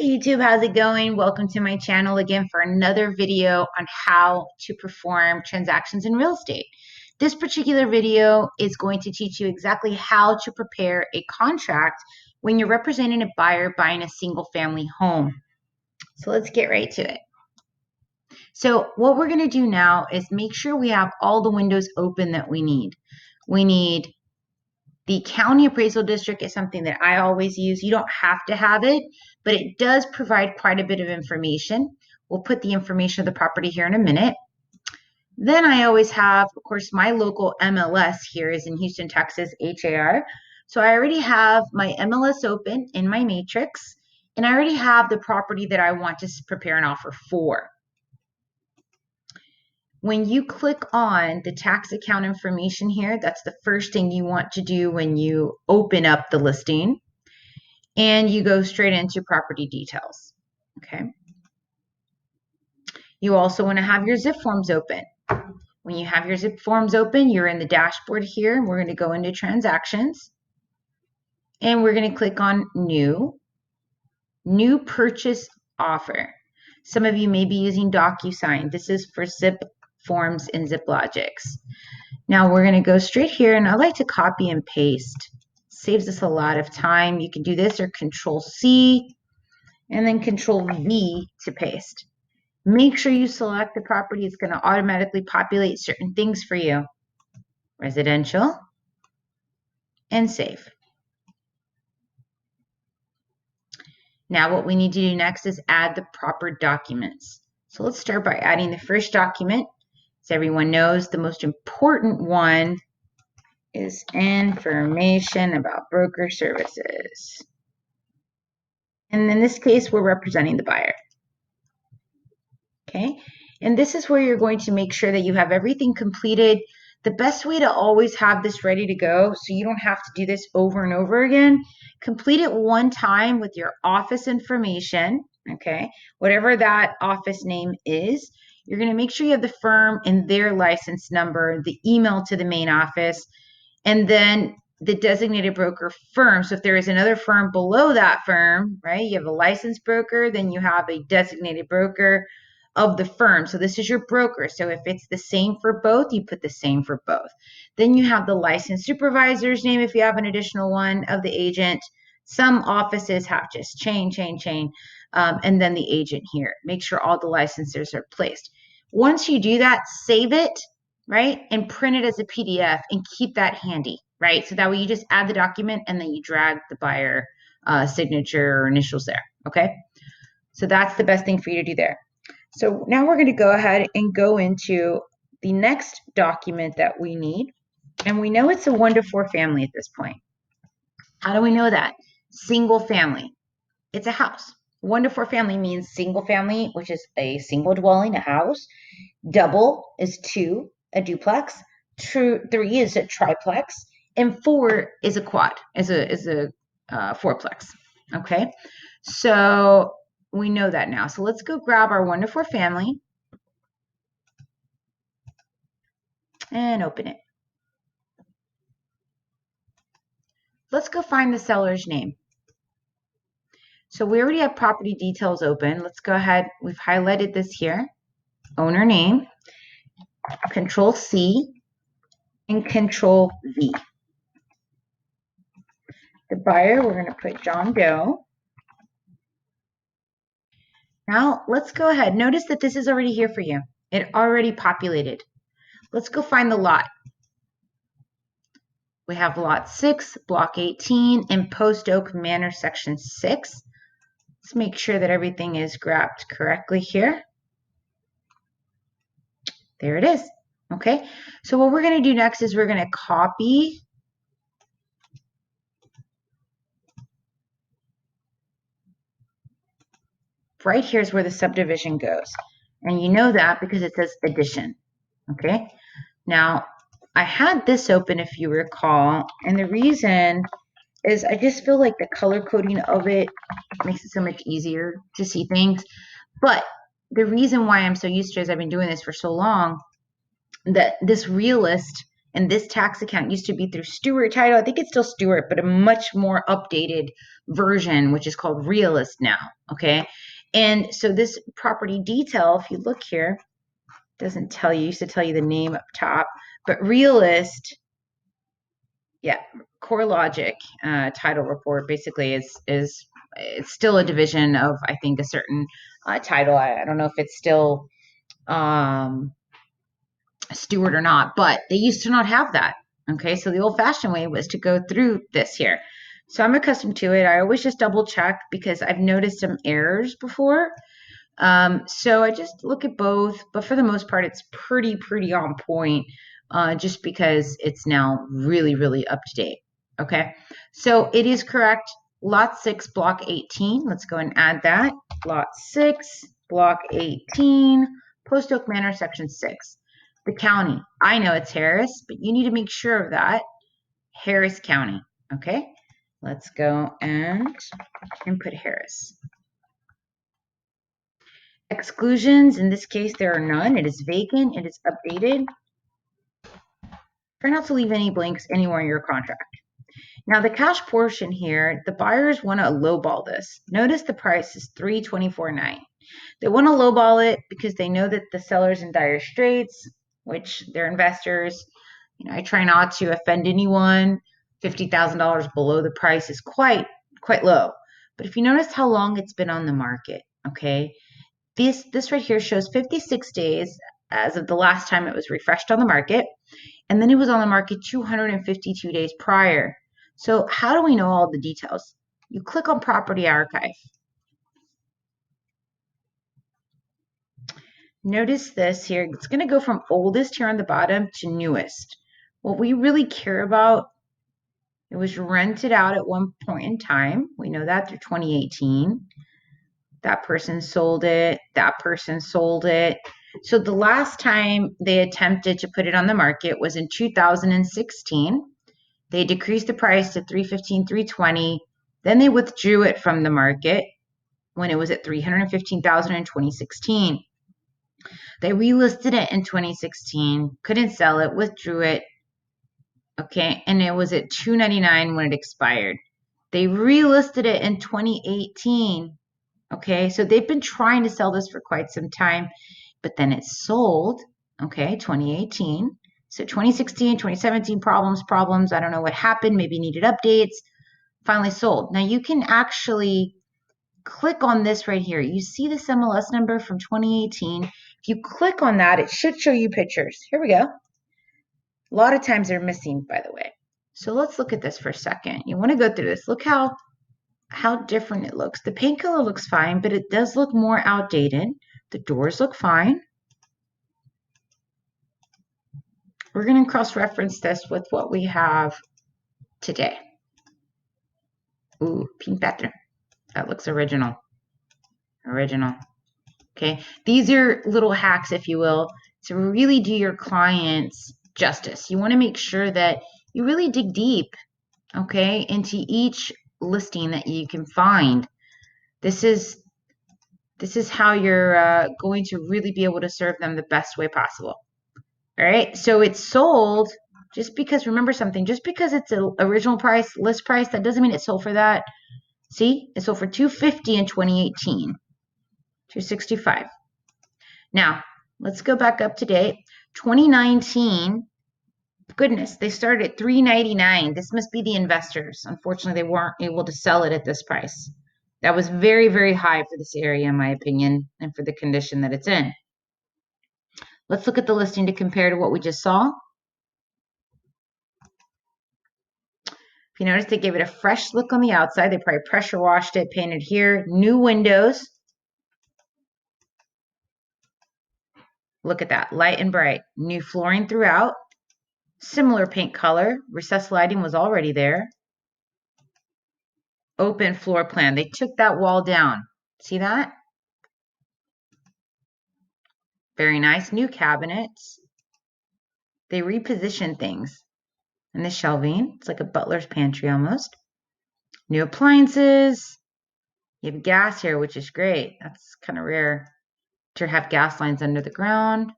Hey YouTube, how's it going? Welcome to my channel again for another video on how to perform transactions in real estate. This particular video is going to teach you exactly how to prepare a contract when you're representing a buyer buying a single family home. So let's get right to it. So what we're going to do now is make sure we have all the windows open that we need. We need the county appraisal district is something that I always use. You don't have to have it, but it does provide quite a bit of information. We'll put the information of the property here in a minute. Then I always have, of course, my local MLS here is in Houston, Texas, HAR. So I already have my MLS open in my matrix, and I already have the property that I want to prepare an offer for. When you click on the tax account information here, that's the first thing you want to do when you open up the listing, and you go straight into property details. Okay. You also want to have your zip forms open. When you have your zip forms open, you're in the dashboard here. We're going to go into transactions, and we're going to click on new purchase offer. Some of you may be using DocuSign. This is for zip forms in Ziplogix. Now we're going to go straight here, and I like to copy and paste. Saves us a lot of time. You can do this or Control C and then Control V to paste. Make sure you select the property. It's going to automatically populate certain things for you. Residential and save. Now what we need to do next is add the proper documents. So let's start by adding the first document. As everyone knows, the most important one is information about broker services. And in this case, we're representing the buyer. Okay, and this is where you're going to make sure that you have everything completed. The best way to always have this ready to go, so you don't have to do this over and over again, complete it one time with your office information, okay, whatever that office name is. You're going to make sure you have the firm and their license number, the email to the main office, and then the designated broker firm. So if there is another firm below that firm, right, you have a licensed broker, then you have a designated broker of the firm. So this is your broker. So if it's the same for both, you put the same for both. Then you have the licensed supervisor's name if you have an additional one of the agent. Some offices have just chain, and then the agent here. Make sure all the licenses are placed. Once you do that, save it, right, and print it as a PDF and keep that handy, right? So that way you just add the document and then you drag the buyer signature or initials there, okay? So that's the best thing for you to do there. So now we're going to go ahead and go into the next document that we need. And we know it's a 1 to 4 family at this point. How do we know that? Single family. It's a house. 1 to 4 family means single family, which is a single dwelling, a house. Double is 2, a duplex. 3 is a triplex. And 4 is a quad, is a fourplex. Okay. So we know that now. So let's go grab our 1 to 4 family and open it. Let's go find the seller's name. So we already have property details open. Let's go ahead. We've highlighted this here. Owner name, Control C and Control V. The buyer, we're going to put John Doe. Now let's go ahead. Notice that this is already here for you. It already populated. Let's go find the lot. We have lot 6, block 18 in Post Oak Manor, section 6. Let's make sure that everything is grabbed correctly here. There it is. Okay, so what we're going to do next is we're going to copy right here is where the subdivision goes. And you know that because it says addition. Okay, now I had this open if you recall, and the reason is I just feel like the color coding of it makes it so much easier to see things. But the reason why I'm so used to it is I've been doing this for so long that this realist And this tax account used to be through Stewart Title. I think it's still Stewart, but a much more updated version, which is called Realist now. Okay. And so this property detail, if you look here, doesn't tell you, used to tell you the name up top, but Realist, yeah, CoreLogic title report basically is it's still a division of, I think, a certain title. I don't know if it's still Stewart or not, but they used to not have that. Okay, so the old-fashioned way was to go through this here. So I'm accustomed to it. I always just double check because I've noticed some errors before. So I just look at both, but for the most part, it's pretty on point, just because it's now really up to date. Okay, so it is correct. Lot 6, Block 18. Let's go and add that. Lot 6, Block 18, Post Oak Manor, Section 6. The county. I know it's Harris, but you need to make sure of that. Harris County. Okay, let's go and input Harris. Exclusions, in this case, there are none. It is vacant. It is updated. Try not to leave any blanks anywhere in your contract. Now, the cash portion here, the buyers want to lowball this. Notice the price is $324.9. They want to lowball it because they know that the seller's in dire straits, which they're investors. I try not to offend anyone. $50,000 below the price is quite low. But if you notice how long it's been on the market, okay, this right here shows 56 days as of the last time it was refreshed on the market, and then it was on the market 252 days prior. So how do we know all the details? You click on Property Archive. Notice this here. It's going to go from oldest here on the bottom to newest. What we really care about, it was rented out at one point in time. We know that through 2018. That person sold it. That person sold it. So the last time they attempted to put it on the market was in 2016. They decreased the price to $315, $320. Then they withdrew it from the market when it was at $315,000 in 2016. They relisted it in 2016, couldn't sell it, withdrew it. Okay, and it was at $299 when it expired. They relisted it in 2018. Okay, so they've been trying to sell this for quite some time, but then it sold, okay, 2018. So 2016, 2017, problems. I don't know what happened. Maybe needed updates. Finally sold. Now you can actually click on this right here. You see this MLS number from 2018. If you click on that, it should show you pictures. Here we go. A lot of times they're missing, by the way. So let's look at this for a second. You want to go through this. Look how different it looks. The paint color looks fine, but it does look more outdated. The doors look fine. We're going to cross-reference this with what we have today. Ooh, pink bathroom. That looks original. Okay, these are little hacks, if you will, to really do your clients justice. You want to make sure that you really dig deep, okay, into each listing that you can find. This is how you're going to really be able to serve them the best way possible. All right, so it's sold just because, remember something, just because it's an original price, list price, that doesn't mean it sold for that. See, it sold for $250 in 2018, $265. Now, let's go back up to date. 2019, goodness, they started at $399. This must be the investors. Unfortunately, they weren't able to sell it at this price. That was very high for this area, in my opinion, and for the condition that it's in. Let's look at the listing to compare to what we just saw. If you notice, they gave it a fresh look on the outside. They probably pressure washed it, painted here, new windows. Look at that, light and bright. New flooring throughout. Similar paint color. Recessed lighting was already there. Open floor plan. They took that wall down. See that? Very nice. New cabinets. They repositioned things. And the shelving, it's like a butler's pantry almost. New appliances. You have gas here, which is great. That's kind of rare to have gas lines under the ground.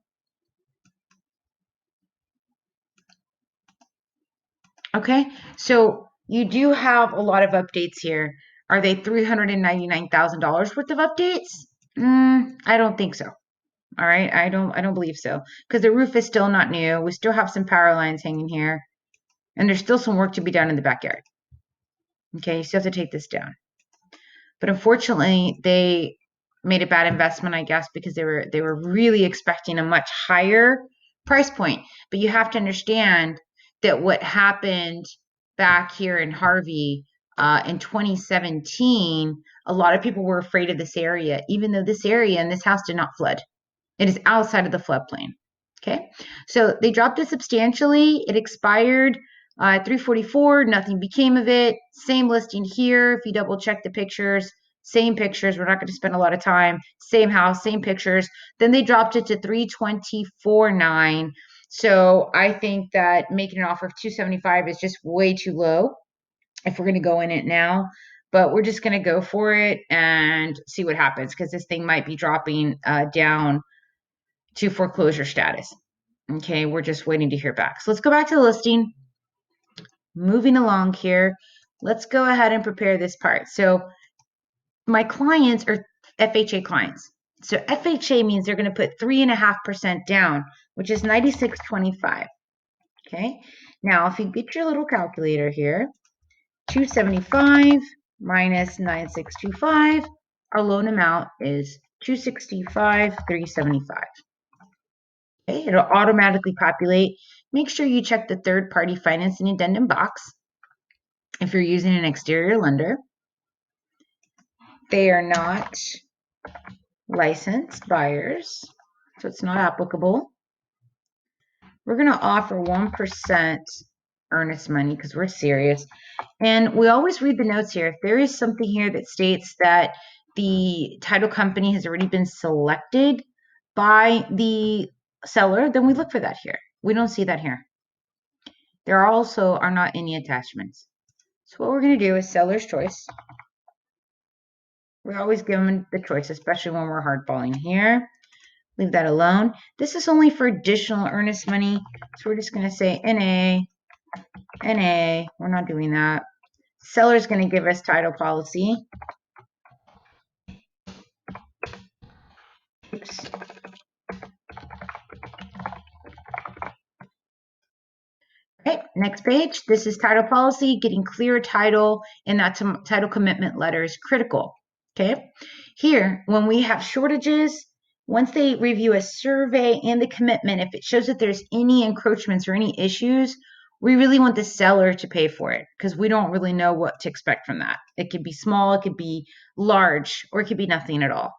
Okay, so you do have a lot of updates here. Are they $399,000 worth of updates? I don't think so. All right, I don't believe so because the roof is still not new. We still have some power lines hanging here, and there's still some work to be done in the backyard. Okay, you still have to take this down. But unfortunately, they made a bad investment, I guess, because they were really expecting a much higher price point. But you have to understand that what happened back here in Harvey in 2017, a lot of people were afraid of this area, even though this area and this house did not flood. It is outside of the floodplain. Okay, so they dropped it substantially. It expired at 344. Nothing became of it. Same listing here. If you double check the pictures, same pictures. We're not going to spend a lot of time. Same house, same pictures. Then they dropped it to 324.9. So I think that making an offer of 275 is just way too low if we're going to go in it now. But we're just going to go for it and see what happens because this thing might be dropping down to foreclosure status. Okay, we're just waiting to hear back. So let's go back to the listing. Moving along here. Let's go ahead and prepare this part. So my clients are FHA clients. So FHA means they're going to put 3.5% down, which is 96.25. Okay. Now, if you get your little calculator here, 275 minus 9625, our loan amount is 265,375. Okay, it'll automatically populate. Make sure you check the third-party financing addendum box if you're using an exterior lender. They are not licensed buyers, so it's not applicable. We're going to offer 1% earnest money because we're serious. And we always read the notes here. If there is something here that states that the title company has already been selected by the seller, then we look for that here. We don't see that here. There also are not any attachments. So what we're going to do is seller's choice. We always give them the choice, especially when we're hardballing here. Leave that alone. This is only for additional earnest money. So we're just going to say NA, NA. We're not doing that. Seller's going to give us title policy. Oops. Okay, next page. This is title policy. Getting clear title and that title commitment letter is critical. Okay, here, when we have shortages, once they review a survey and the commitment, if it shows that there's any encroachments or any issues, we really want the seller to pay for it because we don't really know what to expect from that. It could be small, it could be large, or it could be nothing at all.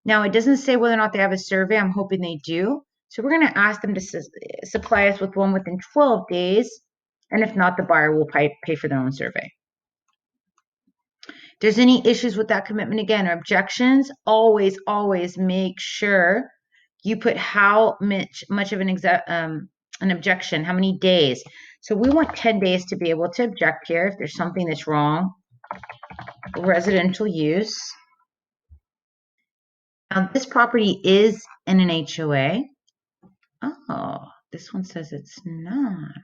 Now, it doesn't say whether or not they have a survey. I'm hoping they do. So we're going to ask them to supply us with one within 12 days. And if not, the buyer will pay for their own survey. If there's any issues with that commitment, again, or objections, always make sure you put how much of an objection, how many days. So we want 10 days to be able to object here if there's something that's wrong. Residential use. Now, this property is in an HOA. Oh, this one says it's not.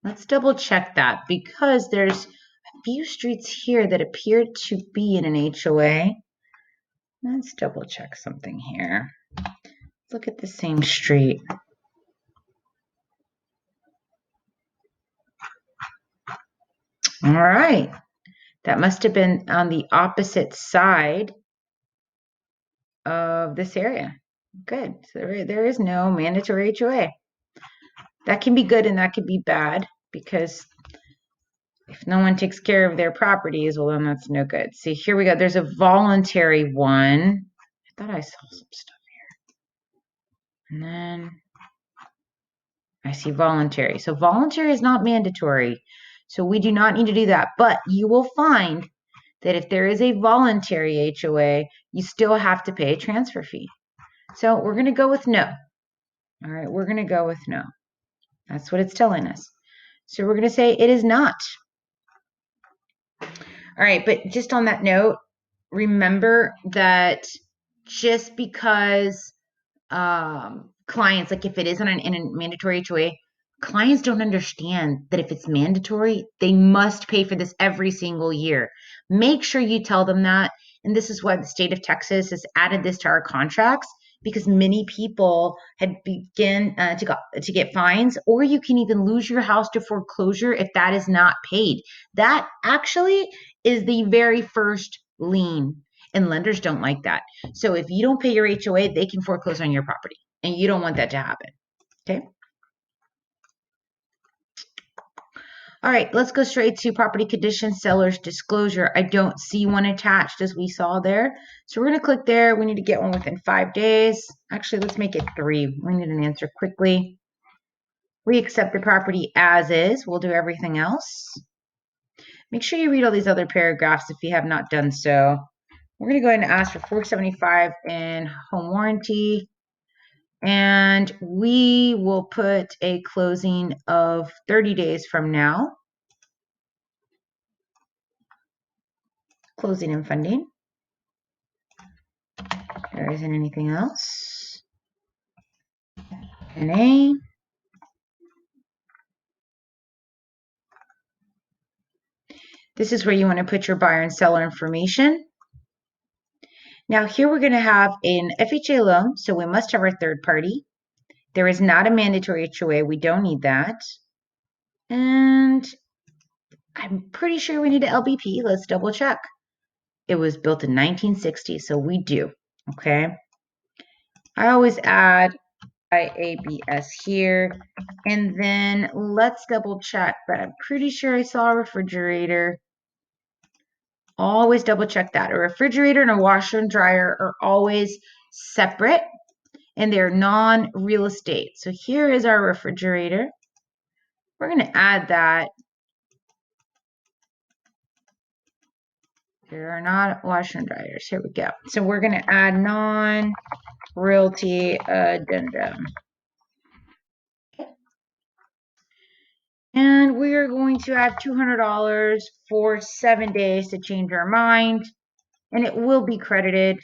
Let's double check that because there's a few streets here that appear to be in an HOA. Let's double check something here. Let's look at the same street. All right. That must have been on the opposite side of this area. Good. So there is no mandatory HOA. That can be good and that can be bad because if no one takes care of their properties, well, then that's no good. See, here we go. There's a voluntary one. I thought I saw some stuff here. And then I see voluntary. So voluntary is not mandatory. So we do not need to do that. But you will find that if there is a voluntary HOA, you still have to pay a transfer fee. So we're going to go with no. All right, we're going to go with no. That's what it's telling us. So we're going to say it is not. All right, but just on that note, remember that just because clients, like if it isn't in a mandatory HOA, Clients don't understand that if it's mandatory, they must pay for this every single year. Make sure you tell them that. And this is why the state of Texas has added this to our contracts, because many people had begin to get fines, or you can even lose your house to foreclosure if that is not paid. That actually is the very first lien, and lenders don't like that. So if you don't pay your HOA, they can foreclose on your property, and you don't want that to happen. Okay. All right, let's go straight to property conditions, seller's disclosure. I don't see one attached as we saw there. So we're going to click there. We need to get one within 5 days. Actually, let's make it 3. We need an answer quickly. We accept the property as is. We'll do everything else. Make sure you read all these other paragraphs if you have not done so. We're going to go ahead and ask for $475 in home warranty. And we will put a closing of 30 days from now. Closing and funding. There isn't anything else. NA. This is where you want to put your buyer and seller information. Now here we're going to have an FHA loan, so we must have our third party. There is not a mandatory HOA. We don't need that. And I'm pretty sure we need an LBP. Let's double check. It was built in 1960, so we do. Okay. I always add IABS here. And then let's double check, but I'm pretty sure I saw a refrigerator. Always double check that. A refrigerator and a washer and dryer are always separate, and they're non-real estate. So here is our refrigerator. We're going to add that. There are not washer and dryers. Here we go. So we're going to add non-realty addendum. And we are going to add $200 for 7 days to change our mind, and it will be credited.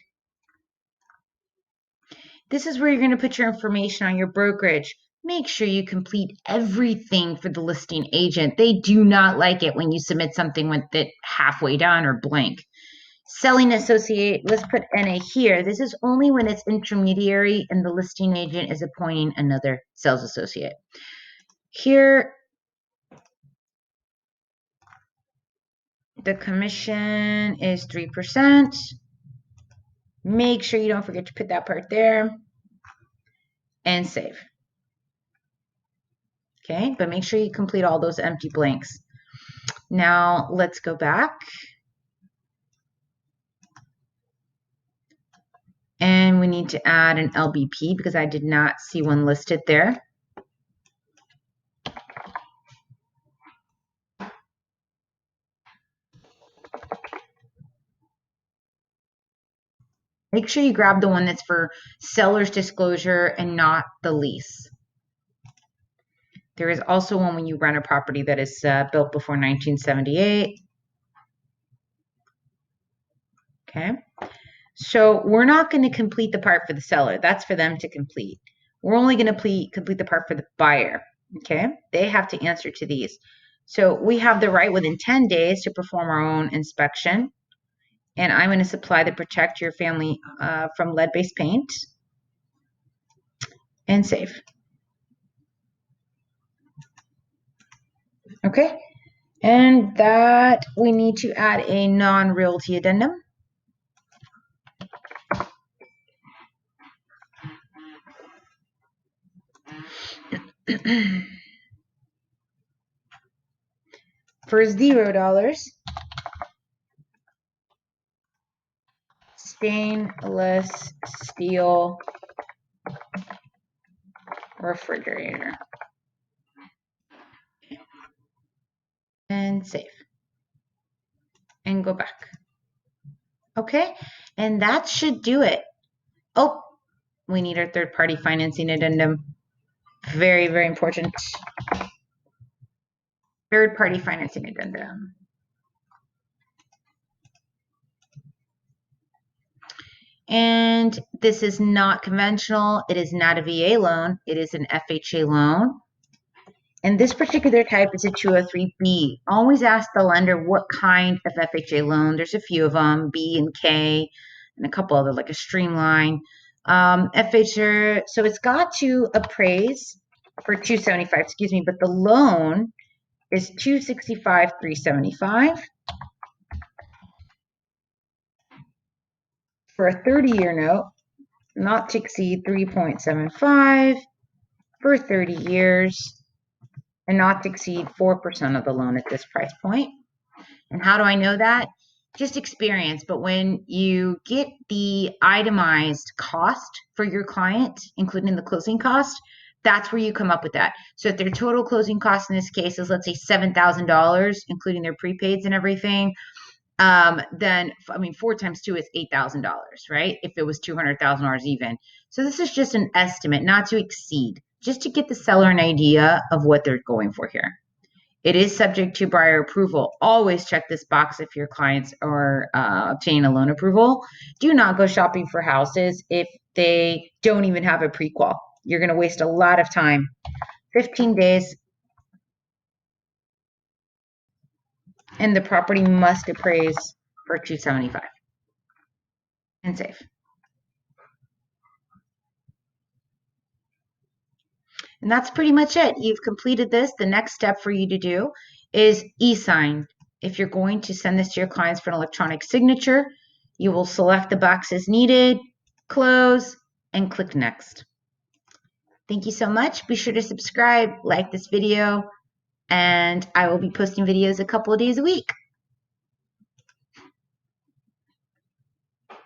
This is where you're going to put your information on your brokerage. Make sure you complete everything for the listing agent. They do not like it when you submit something with it halfway done or blank. Selling associate, let's put NA here. This is only when it's intermediary and the listing agent is appointing another sales associate. Here, the commission is 3%. Make sure you don't forget to put that part there and save. Okay, but make sure you complete all those empty blanks. Now let's go back. And we need to add an LBP because I did not see one listed there. Make sure you grab the one that's for seller's disclosure and not the lease. There is also one when you rent a property that is built before 1978. Okay. So we're not going to complete the part for the seller. That's for them to complete. We're only going to complete the part for the buyer. Okay. They have to answer to these. So we have the right within 10 days to perform our own inspection. And I'm going to supply the protect your family from lead-based paint and save. Okay. And that we need to add a non-realty addendum. For $0, stainless steel refrigerator. And save. And go back. Okay, and that should do it. Oh, we need our third-party financing addendum. Very, very important. Third-party financing addendum. And this is not conventional. It is not a VA loan. It is an FHA loan. And this particular type is a 203B. Always ask the lender what kind of FHA loan. There's a few of them, B and K, and a couple other, like a Streamline. FHA, so it's got to appraise for 275, excuse me, but the loan is 265, 375 for a 30-year note, not to exceed 3.75 for 30 years, and not to exceed 4% of the loan at this price point. And how do I know that? Just experience. But when you get the itemized cost for your client, including the closing cost, that's where you come up with that. So if their total closing cost in this case is, let's say, $7,000, including their prepaids and everything, then, I mean, 4 times 2 is $8,000, right? If it was $200,000 even. So this is just an estimate, not to exceed, just to get the seller an idea of what they're going for here. It is subject to buyer approval. Always check this box if your clients are obtaining a loan approval. Do not go shopping for houses if they don't even have a pre-qual. You're going to waste a lot of time. 15 days, and the property must appraise for 275 and safe. And that's pretty much it. You've completed this. The next step for you to do is e-sign. If you're going to send this to your clients for an electronic signature, you will select the boxes needed, close, and click next. Thank you so much. Be sure to subscribe, like this video, and I will be posting videos a couple of days a week.